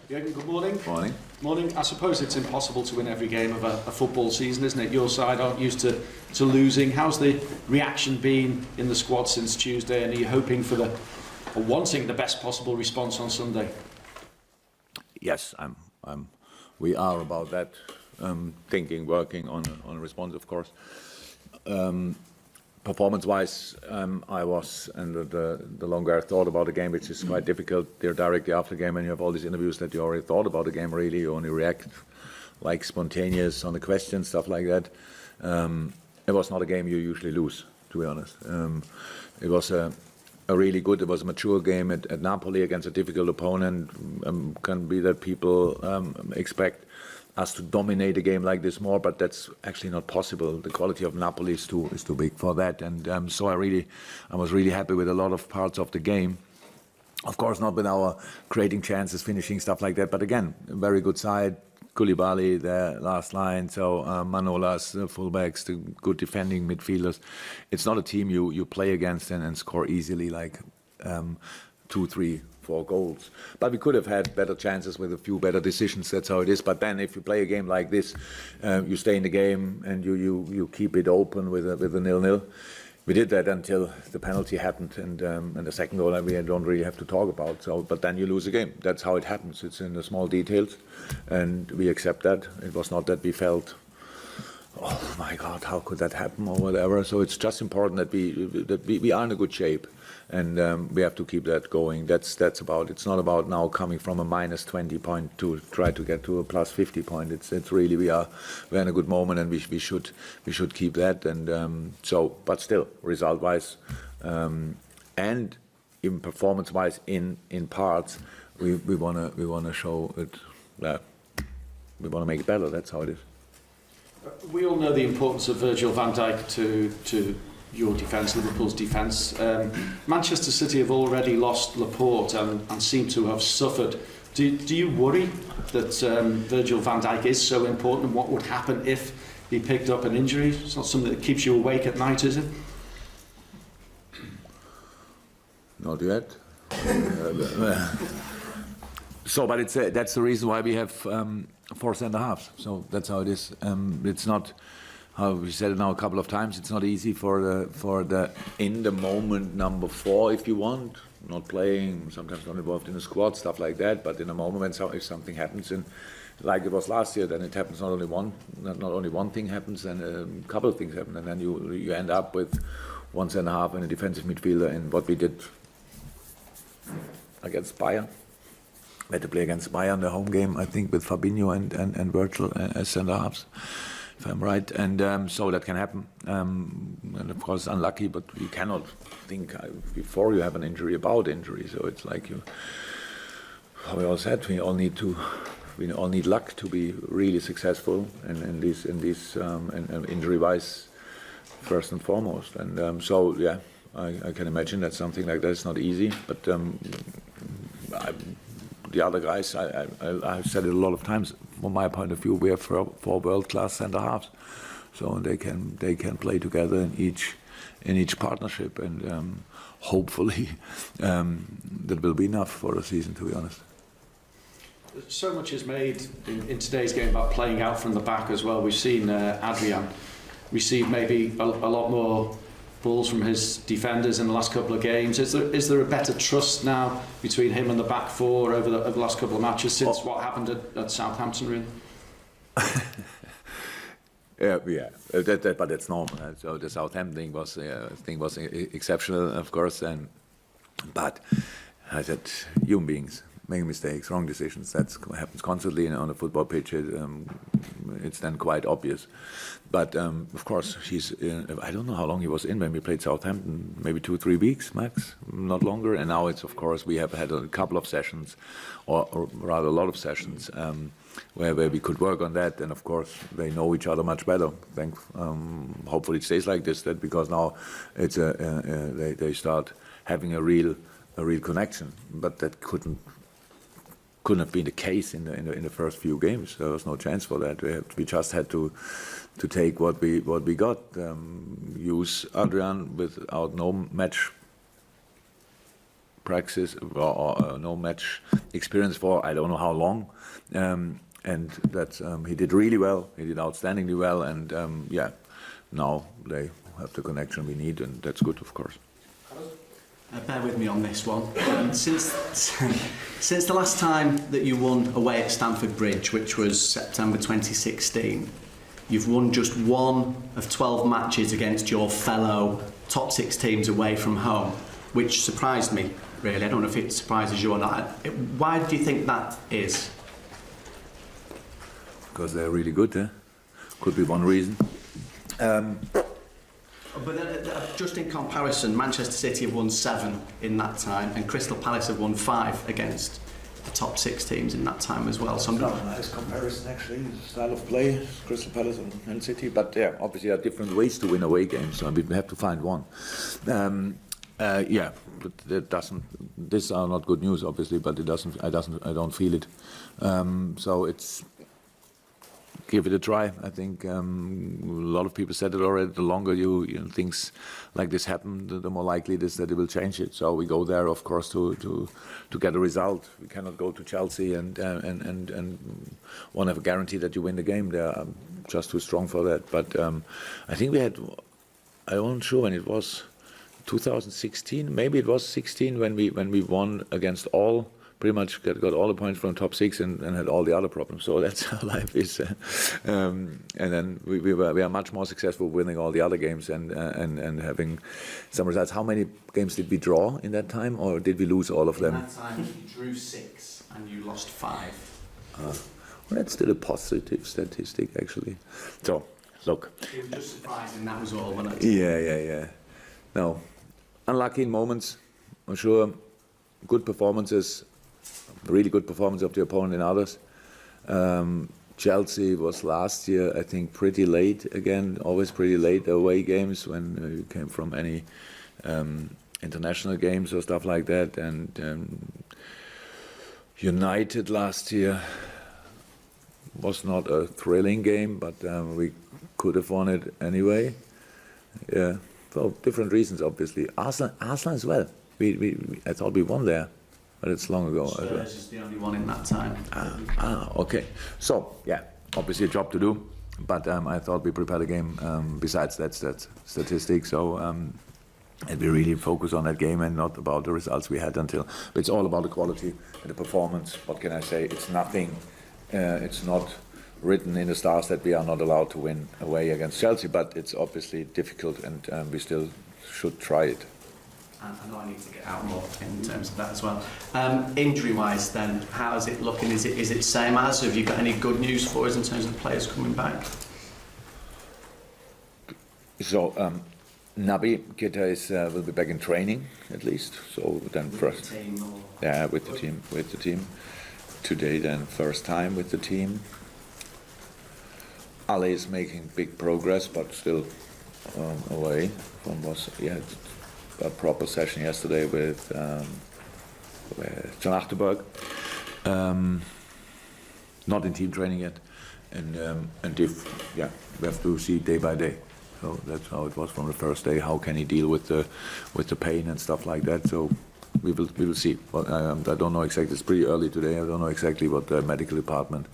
Jürgen, good morning. Morning. Morning. I suppose it's impossible to win every game of a football season, isn't it? Your side aren't used to losing. How's the reaction been in the squad since Tuesday, and are you hoping for or wanting the best possible response on Sunday? Yes, we are about that, thinking, working on a response, of course. Performance-wise, I was, and the longer I thought about the game, which is quite difficult there directly after the game, and you have all these interviews that you already thought about the game, really, you only react like spontaneous on the questions, stuff like that. It was not a game you usually lose, to be honest. It was a really good, it was a mature game at Napoli against a difficult opponent. Can be that people expect us to dominate a game like this more, but that's actually not possible. The quality of Napoli is too big for that, and so I was really happy with a lot of parts of the game. Of course, not with our creating chances, finishing, stuff like that, but again, a very good side. Koulibaly, the last line, so Manolas, the fullbacks, the good defending midfielders. It's not a team you play against and score easily, like 2, 3, 4 goals. But we could have had better chances with a few better decisions. That's how it is. But then, if you play a game like this, you stay in the game and you keep it open with a 0-0. We did that until the penalty happened, and the second goal we don't really have to talk about. So, but then you lose a game. That's how it happens. It's in the small details, and we accept that. It was not that we felt, oh my God, how could that happen or whatever. So it's just important that we are in a good shape, and we have to keep that going. That's about. It's not about now coming from a -20 point to try to get to a +50 point. It's really we're in a good moment, and we should keep that. And so, but still, result-wise, and even performance-wise, in parts, we wanna show it. We wanna make it better. That's how it is. We all know the importance of Virgil van Dijk to your defence, Liverpool's defence. Manchester City have already lost Laporte and seem to have suffered. Do you worry that Virgil van Dijk is so important, and what would happen if he picked up an injury? It's not something that keeps you awake at night, is it? Not yet. So, but that's the reason why we have 4 centre-halves. So that's how it is. It's not, how we said it now a couple of times, it's not easy for the in the moment number 4, if you want, not playing, sometimes not involved in the squad, stuff like that. But in a moment when if something happens, and like it was last year, then it happens not only one thing happens, and a couple of things happen, and then you end up with 1 centre-half and a defensive midfielder, and what we did against Bayern. We had to play against Bayern, the home game, I think, with Fabinho and Virgil as centre-halves, if I'm right. And so that can happen. And of course, unlucky, but you cannot think before you have an injury about injury. So it's like how we all said, we all need luck to be really successful in these injury-wise, first and foremost. And so, yeah, I can imagine that something like that is not easy, but the other guys, I've said it a lot of times. From my point of view, we have 4 world-class centre-halves, so they can play together in each partnership, and hopefully that will be enough for a season. To be honest. So much is made in today's game about playing out from the back as well. We've seen Adrian receive maybe a lot more balls from his defenders in the last couple of games. Is there a better trust now between him and the back 4 over the last couple of matches since what happened at Southampton, really? Yeah, but that's normal. So the Southampton thing was exceptional, of course, but I said human beings make mistakes, wrong decisions. That happens constantly on a football pitch. It's then quite obvious. But of course, I don't know how long he was in when we played Southampton. Maybe 2-3 weeks max, not longer. And now it's, of course, we have had a couple of sessions, or rather a lot of sessions, where we could work on that. And of course, they know each other much better. Hopefully, it stays like this. That because now it's they start having a real connection. But that couldn't have been the case in the first few games. There was no chance for that. We just had to take what we got. Use Adrian without no match practice or no match experience for I don't know how long. And that he did really well. He did outstandingly well, and now they have the connection we need, and that's good, of course. Bear with me on this one. Since the last time that you won away at Stamford Bridge, which was September 2016, you've won just 1 of 12 matches against your fellow top 6 teams away from home, which surprised me, really. I don't know if it surprises you or not. Why do you think that is? Because they're really good, eh? Could be one reason. But just in comparison, Manchester City have won 7 in that time, and Crystal Palace have won 5 against the top 6 teams in that time as well. So Not a nice comparison, actually. Style of play, Crystal Palace and Man City. But yeah, obviously there are different ways to win away games, so we have to find one. But that doesn't. These are not good news, obviously, but it doesn't. I don't feel it. So it's. Give it a try. I think a lot of people said it already. The longer things like this happen, the more likely it is that it will change it. So we go there, of course, to get a result. We cannot go to Chelsea and want to have a guarantee that you win the game. They are just too strong for that. But I think we had. I wasn't sure when it was 2016. Maybe it was 16 when we won against all. Pretty much got all the points from top 6 and had all the other problems. So that's how life is. And then we are much more successful winning all the other games and having some results. How many games did we draw in that time, or did we lose all of them? In that time, you drew 6 and you lost 5. Well, that's still a positive statistic, actually. So, look. It was just surprising, that was all, wasn't it? Yeah. No, unlucky in moments, I'm sure. Good performances. Really good performance of the opponent in others. Chelsea was last year, I think, pretty late again, always pretty late away games when you came from any international games or stuff like that. And United last year was not a thrilling game, but we could have won it anyway. Yeah, for different reasons, obviously. Arsenal as well. I thought we won there. But it's long ago. Spurs is the only one in that time. Okay. So, yeah, obviously a job to do. But I thought we prepared a game besides that statistic. So, and we really focus on that game and not about the results we had until. But it's all about the quality and the performance. What can I say? It's nothing. It's not written in the stars that we are not allowed to win away against Chelsea. But it's obviously difficult, and we still should try it. I know I need to get out more in terms of that as well. Injury-wise, then, how is it looking? Is it same as? Have you got any good news for us in terms of the players coming back? So Naby Keita will be back in training at least. So then first, the team or... yeah, with the team. Today, then first time with the team. Ali is making big progress, but still away from a proper session yesterday with John Achterberg. Not in team training yet, and we have to see day by day. So that's how it was from the first day. How can he deal with the pain and stuff like that? So we will see. But I don't know exactly. It's pretty early today. I don't know exactly what the medical department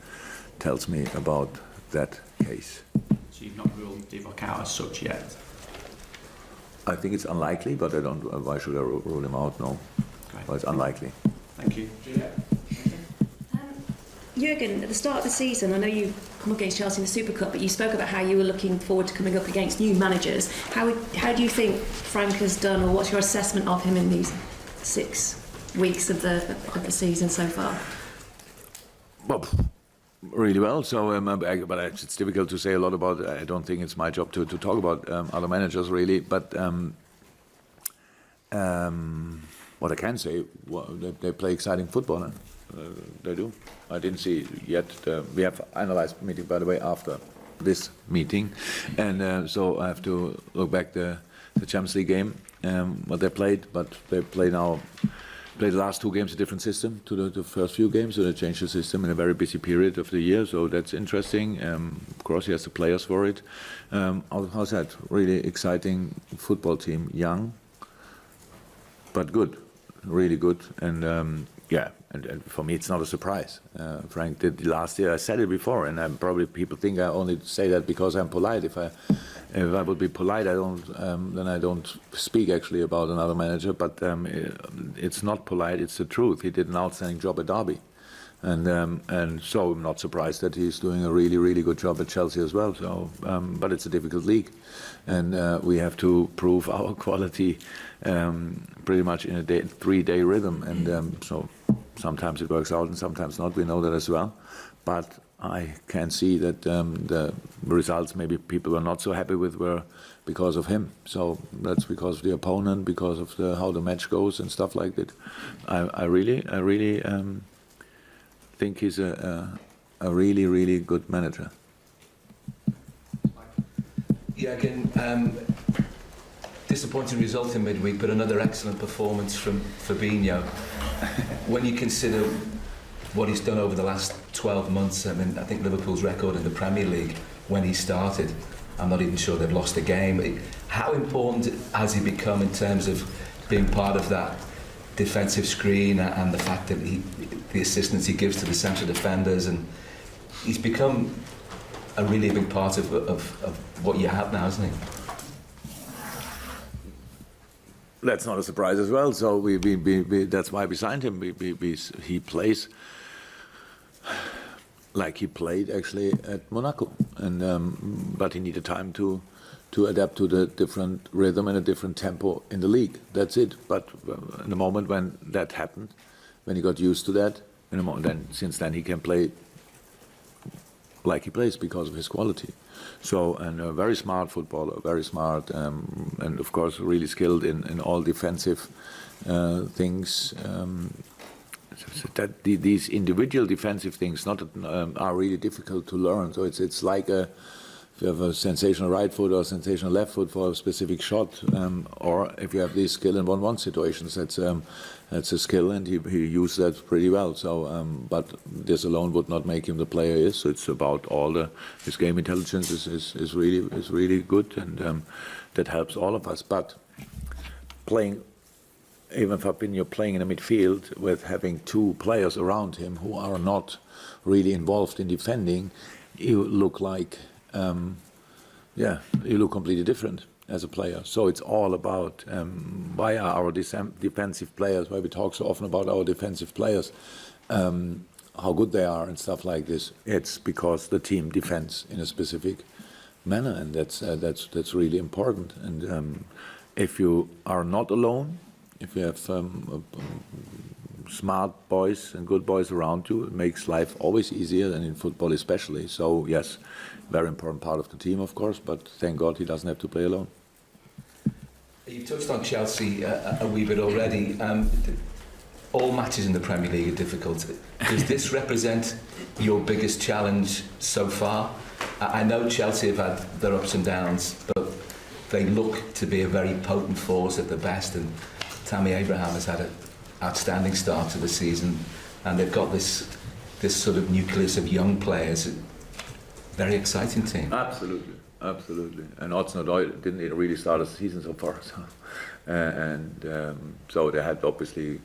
tells me about that case. So you've not ruled Divock out as such yet? I think it's unlikely, but I don't. Why should I rule him out? No, well, it's unlikely. Thank you. Jürgen, at the start of the season, I know you come up against Chelsea in the Super Cup, but you spoke about how you were looking forward to coming up against new managers. How do you think Frank has done, or what's your assessment of him in these 6 weeks of the season so far? Well, really well. So, but it's difficult to say a lot about. I don't think it's my job to talk about other managers really. But what I can say, they play exciting football. They do. I didn't see yet. We have analyzed the meeting, by the way, after this meeting, and so I have to look back the Champions League game, what they played. But they play the last 2 games a different system to the first few games, so they changed the system in a very busy period of the year, so that's interesting. Of course, he has the players for it. How's that? Really exciting football team, young, but good. really good, and and for me it's not a surprise. Frank did last year. I said it before, and probably people think I only say that because I'm polite. If I would be polite, then I don't speak actually about another manager. But it's not polite; it's the truth. He did an outstanding job at Derby. And so I'm not surprised that he's doing a really, really good job at Chelsea as well. So, but it's a difficult league, and we have to prove our quality pretty much in a 3-day rhythm. And so sometimes it works out and sometimes not. We know that as well. But I can see that the results maybe people were not so happy with were because of him. So that's because of the opponent, because of how the match goes and stuff like that. I really think he's a really, really good manager. Yeah, again, disappointing result in midweek, but another excellent performance from Fabinho. When you consider what he's done over the last 12 months, I mean, I think Liverpool's record in the Premier League when he started, I'm not even sure they've lost a game. How important has he become in terms of being part of that defensive screen and the fact that the assistance he gives to the central defenders, and he's become a really big part of what you have now, hasn't he? That's not a surprise as well. So we that's why we signed him. He plays like he played actually at Monaco, and but he needed time to adapt to the different rhythm and a different tempo in the league. That's it. But in the moment when that happened, when he got used to that, since then he can play like he plays because of his quality. So, and a very smart footballer, very smart, and of course really skilled in all defensive things. That these individual defensive things are really difficult to learn. So it's like if you have a sensational right foot or a sensational left foot for a specific shot, or if you have this skill in 1-1 situations, that's a skill, and he used that pretty well. So, but this alone would not make him the player he is. So it's about his game intelligence is really good, and that helps all of us. But playing, even Fabinho playing in the midfield with having two players around him who are not really involved in defending, you look like. You look completely different as a player. So it's all about why are our defensive players, why we talk so often about our defensive players, how good they are and stuff like this. It's because the team defends in a specific manner, and that's really important. And if you are not alone, if you have smart boys and good boys around you, it makes life always easier, and in football especially. So yes, very important part of the team, of course, but thank God he doesn't have to play alone. You've touched on Chelsea a wee bit already. All matches in the Premier League are difficult. Does this represent your biggest challenge so far? I know Chelsea have had their ups and downs, but they look to be a very potent force at the best, and Tammy Abraham has had an outstanding start to the season, and they've got this sort of nucleus of young players. Very exciting team. Absolutely. And Hudson-Odoi didn't really start the season so far. So, so they had obviously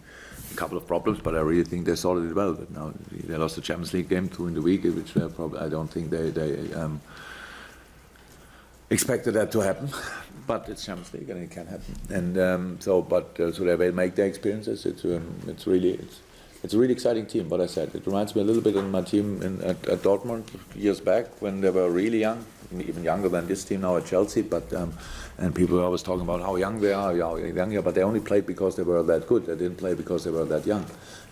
a couple of problems, but I really think they sorted it well. But now they lost the Champions League game 2 in the week, which I don't think they expected that to happen. But it's Champions League and it can happen. And so they will make their experiences. It's a really exciting team. What I said, it reminds me a little bit of my team at Dortmund years back when they were really young, even younger than this team now at Chelsea. But and people are always talking about how young they are, but they only played because they were that good. They didn't play because they were that young.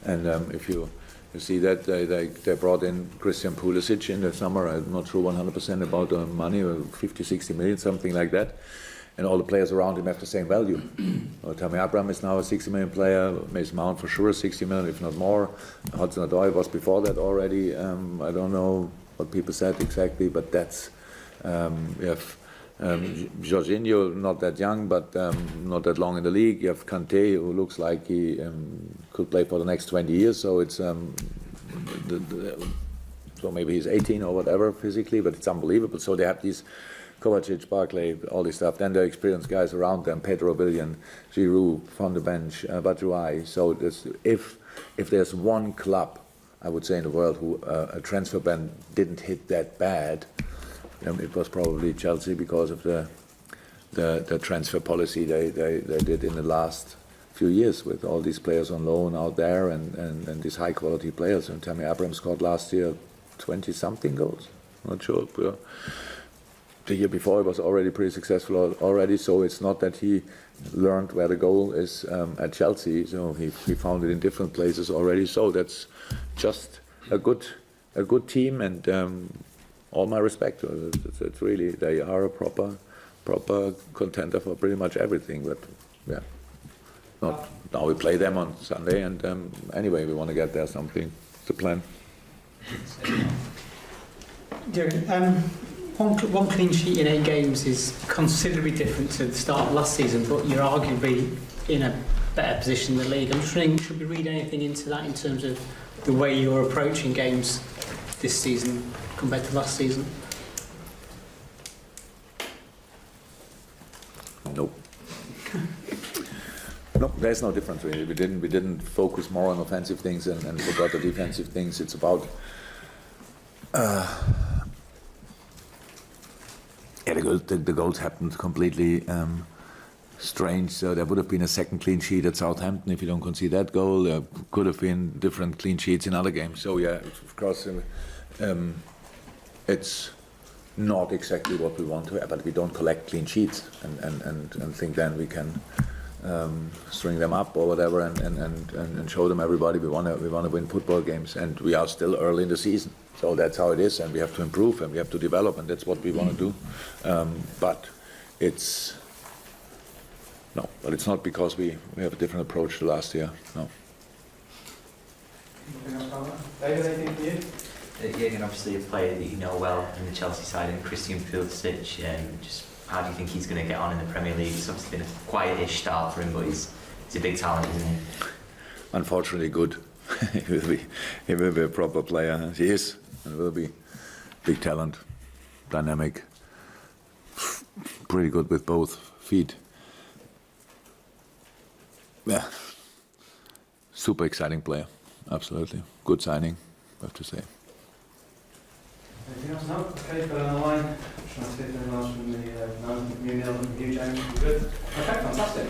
And if you see that they brought in Christian Pulisic in the summer. I'm not sure 100% about the money, 50, 60 million, something like that. And all the players around him have the same value. Tammy Abraham is now a 60 million player. Mason Mount for sure 60 million, if not more. Hudson-Odoi was before that already. I don't know what people said exactly, but that's we have Jorginho, not that young, but not that long in the league. You have Kanté, who looks like he could play for the next 20 years. So it's so maybe he's 18 or whatever physically, but it's unbelievable. So they have these Kovacic, Barkley, all this stuff. Then the experienced guys around them, Pedro Billion, Giroud from the bench, Batshuayi. So if there's one club, I would say in the world, who a transfer ban didn't hit that bad, it was probably Chelsea because of the transfer policy they did in the last few years with all these players on loan out there and these high quality players. And Tammy Abraham scored last year 20-something goals. Not sure. The year before he was already pretty successful already, so it's not that he learned where the goal is at Chelsea. So he found it in different places already. So that's just a good team, and all my respect. It's really, they are a proper contender for pretty much everything. But yeah, not now we play them on Sunday, and anyway we want to get there. Something, it's the plan. Jürgen, one clean sheet in 8 games is considerably different to the start of last season, but you're arguably in a better position in the league. I'm just wondering, should we read anything into that in terms of the way you're approaching games this season compared to last season? Nope. No, there's no difference really. We didn't focus more on offensive things and forgot the defensive things. It's about the goals happened completely strange. So there would have been a second clean sheet at Southampton if you don't concede that goal. There could have been different clean sheets in other games. So yeah, of course, it's not exactly what we want to, but we don't collect clean sheets and think then we can string them up or whatever and show them everybody we want to win football games, and we are still early in the season. So that's how it is, and we have to improve and we have to develop, and that's what we want to do. But it's not because we have a different approach to last year. No. David, anything for you? Jürgen, obviously a player that you know well in the Chelsea side, and Christian Pulisic. Just how do you think he's going to get on in the Premier League? It's obviously been a quiet-ish start for him, but he's a big talent, isn't he? Unfortunately, good. He will be a proper player. He is, and will be big talent, dynamic, pretty good with both feet. Yeah, super exciting player. Absolutely, good signing, I have to say. Anything else? No? Okay, put it on the line. Trying to see if anyone else from the management community, from you, James. Good. Okay, fantastic.